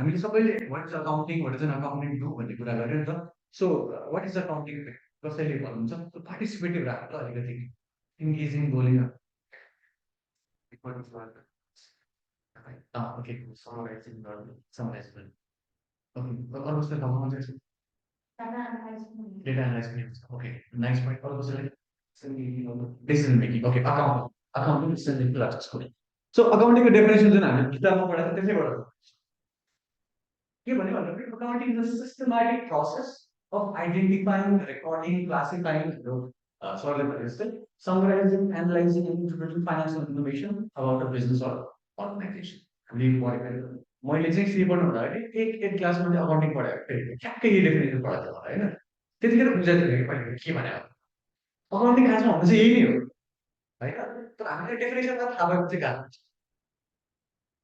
हामीले सबैले what is accounting, what is an accounting do भन्ने कुरा गर्यो नि त। सो वाट इज अकाउन्टिङ कसैले भन्नुहुन्छ पार्टिसिपेटिभ राख्नु त अलिकति इन्गेजिङ बोलिङ। ओके समराइजिङ गर्नु समराइज गर्नु ओके अरू कसैले थाहा पाउनु चाहिँ डेटा एनालाइज पनि हुन्छ ओके नाइस पोइन्ट अरू कसैले decision making okay accounting decision making लाग्छ स्कुल। सो अकाउन्टिङको डेफिनेसन जुन हामीले किताबमा पढाएको त्यसैबाट के भन्यो भन्दाखेरि accounting is a systematic process of identifying recording classifying सरले भने जस्तै summarising analysing and interpreting financial information about a business or organisation. हामीले पढेको मैले चाहिँ सी पढ्नु हुँदाखेरि एक क्लासमा चाहिँ अकाउन्टिङ पढाएको फेरि ठ्याक्कै यही डेफिनेसन पढाएको थियो मलाई होइन। त्यतिखेर बुझाएको थियो कि मैले के भने अकाउन्टिङ खासमा भन्दा चाहिँ यही नै हो होइन। तर हामीले डेफिनेसनमा थाहा भएको चाहिँ गाह्रो हुन्छ।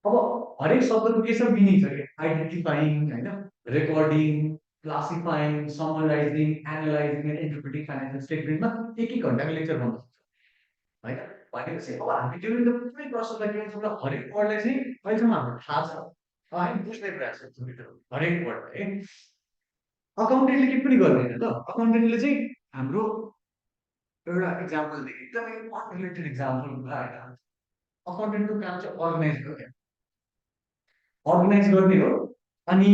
अब हरेक शब्दको के छ मिनिङ छ कि आइडेन्टिफाइङ होइन recording क्लासिफाइङ समराइजिङ analysing and interpreting financial स्टेटमेन्टमा एक घन्टाको लेक्चर गर्नु सक्छ होइन। भनेपछि अब हामी ड्युरिङ द पुरै प्रोसेसलाई के भन्छ हरेक वर्डलाई चाहिँ अहिलेसम्म हाम्रो थाहा छ हामी बुझ्ने प्रयास गर्छौँ हरेक वर्ड है। अकाउन्टेन्टले के पनि गर्दैन त अकाउन्टेन्टले चाहिँ हाम्रो एउटा इक्जाम्पल दिए एकदमै अनरिलेटेड इक्जाम्पल कुरा होइन। अकाउन्टेन्टको काम चाहिँ अर्गनाइज गर्ने हो। अनि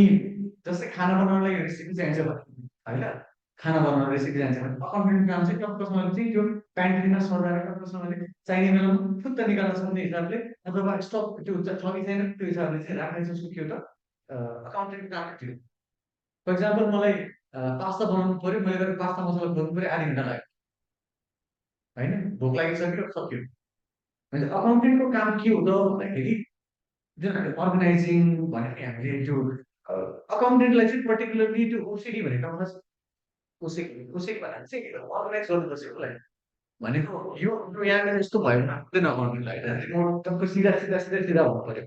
जस्तै खाना बनाउनलाई रेसिपी चाहिन्छ भने होइन खाना बनाउन रेसिपी चाहिन्छ भने अकाउन्टेन्टको काम चाहिँ टक्कसँगले चाहिँ त्यो प्यान्ट्रीमा सजाएर टक्कसँगले चाहिने बेलामा फुत्त निकाल्न सक्ने हिसाबले अथवा स्टक त्यो छ कि छैन त्यो हिसाबले चाहिँ राख्ने जसको के हो त अकाउन्टेन्टको काम थियो। फर इक्जाम्पल मलाई पास्ता बनाउनु पऱ्यो मैले गएर पास्ता मसला बनाउनु पऱ्यो आधी घन्टा लाग्यो होइन भोक लागिसक्यो सक्यो। भने अकाउन्टेन्टको काम के हो त भन्दाखेरि जुन हामीले अर्गनाइजिङ भन्यो नि हामीले त्यो अकाउन्टेन्टलाई चाहिँ पर्टिकुलरली त्यो ओसिडी भनेको ओसिक भनेर चाहिँ अर्गनाइज गर्नुपर्छ उसलाई भनेको यो यहाँनिर यस्तो भयो भने हुँदैन अकाउन्टेन्टलाई टक्क सिधा सिधा सिधा सिधा हुनु पर्यो।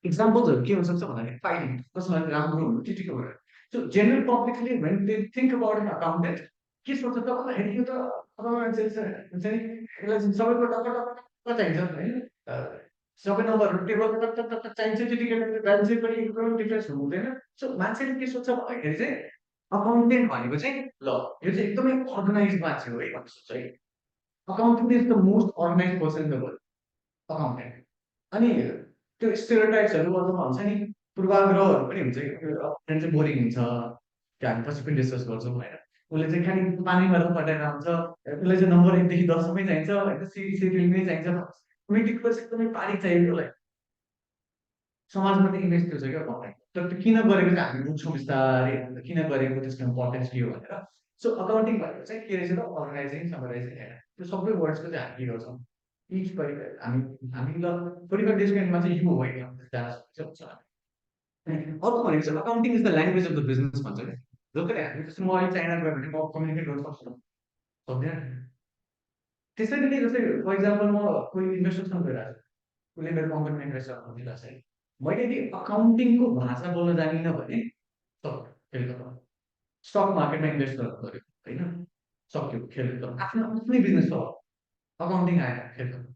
इक्जाम्पल्सहरू के हुनसक्छ भन्दाखेरि फाइलिङ कसैलाई राम्रो हुनु त्यतिको भएर। सो जेनरल पब्लिकले when they think about an accountant के सोच्छ त भन्दाखेरि यो त अब मान्छेले चाहिँ यसलाई सबैको टक्क टक्क टक्क चाहिन्छ होइन सबै नम्बरहरू टेबल टक्क टक्क टक्क चाहिन्छ त्यतिखेर ब्यालेन्स सिट पनि एकदमै डिफ्रेन्स हुँदैन। सो मान्छेले के सोच्छ भन्दाखेरि चाहिँ अकाउन्टेन्ट भनेको चाहिँ ल यो चाहिँ एकदमै अर्गनाइज मान्छे हो है भन्ने सोच्छ है। Accountant is the most organise person in the world accountant. अनि त्यो स्टेरियोटाइप्सहरू अथवा हुन्छ नि पूर्वाग्रहहरू पनि हुन्छ कि अकाउन्टेन्ट चाहिँ बोरिङ हुन्छ त्यो हामी पछि पनि डिस्कस गर्छौँ होइन। उसले चाहिँ खालि पानीमा पठाएर हुन्छ उसलाई चाहिँ नम्बर 1 देखि 10 सम्मै चाहिन्छ होइन सिडी नै चाहिन्छ मेट्रिकपछि एकदमै पानी चाहियो उसलाई समाजमा चाहिँ इमेज त्यो छ क्या अकाउन्टेन्ट। तर त्यो किन गरेको चाहिँ हामी बुझ्छौँ बिस्तारै किन गरेको त्यसको इम्पोर्टेन्स के हो भनेर। सो अकाउन्टिङ भनेको चाहिँ के रहेछ त अर्गनाइजिङ समराइजिङ होइन त्यो सबै वर्ड्सको चाहिँ हामी के गर्छौँ इच हामी ल 45 डेजको एन्डमा चाहिँ यो होइन जान सक्छ। अर्को भनेको चाहिँ accounting is the language of the business भन्छ क्या जसरी हामी जस्तो म अहिले चाइना गयो भने म कम्युनिकेट गर्न सक्छु सक्दैन। त्यसरी नै जस्तै फर इक्जाम्पल म कोही इन्भेस्टरसँग गइरहेको छु उसले मेरो कम्पनीमा इन्भेस्ट गर्नु दिइरहेको छ है मैले यदि अकाउन्टिङको भाषा बोल्न जानिनँ भने खेल खतम। स्टक मार्केटमा इन्भेस्ट गर्नु पऱ्यो होइन सक्यो खेल खतम आफ्नो आफ्नै बिजनेस छ अकाउन्टिङ आएन खेल खतम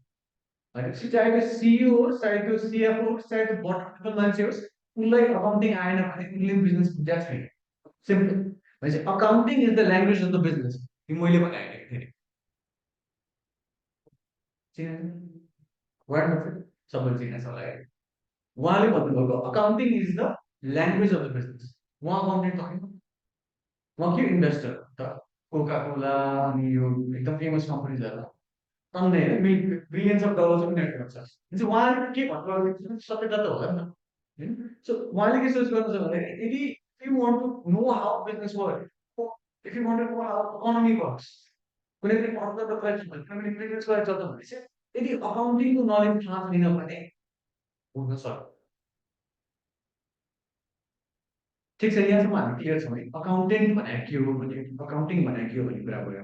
भनेपछि चाहे त्यो सिइओ होस् चाहे त्यो सिएफओ होस् चाहे त्यो बटम मान्छे होस् उसलाई अकाउन्टिङ आएन भने उसले बिजनेस बुझाएको छैन सिम्पल। भनेपछि accounting is the language of the business यो मैले भने होइन फेरि सबैले चिने सबैलाई उहाँले भन्नुभएको accounting is the language of the business. उहाँ अकाउन्टेन्ट त होइन उहाँ के इन्भेस्टर त कोका कोला अनि यो एकदम फेमस कम्पनीजहरू टन्नै बिलियन्स अफ डलर्स पनि नेट गर्छ भने उहाँले के भन्नुभयो सत्यता त होला नि त होइन। सो उहाँले के सोच गर्नु छ भने यदि you want to know how business work if you want to know how economy works कुनै पनि बिजनेस गरेर चल्छ भने चाहिँ यदि अकाउन्टिङको नलेज थाहा छैन भने बुझ्न सक्छ। ठिक छ यहाँसम्म हामी क्लियर छौँ है अकाउन्टेन्ट भनेको के हो भने अकाउन्टिङ भनेको के हो भन्ने कुरा भयो।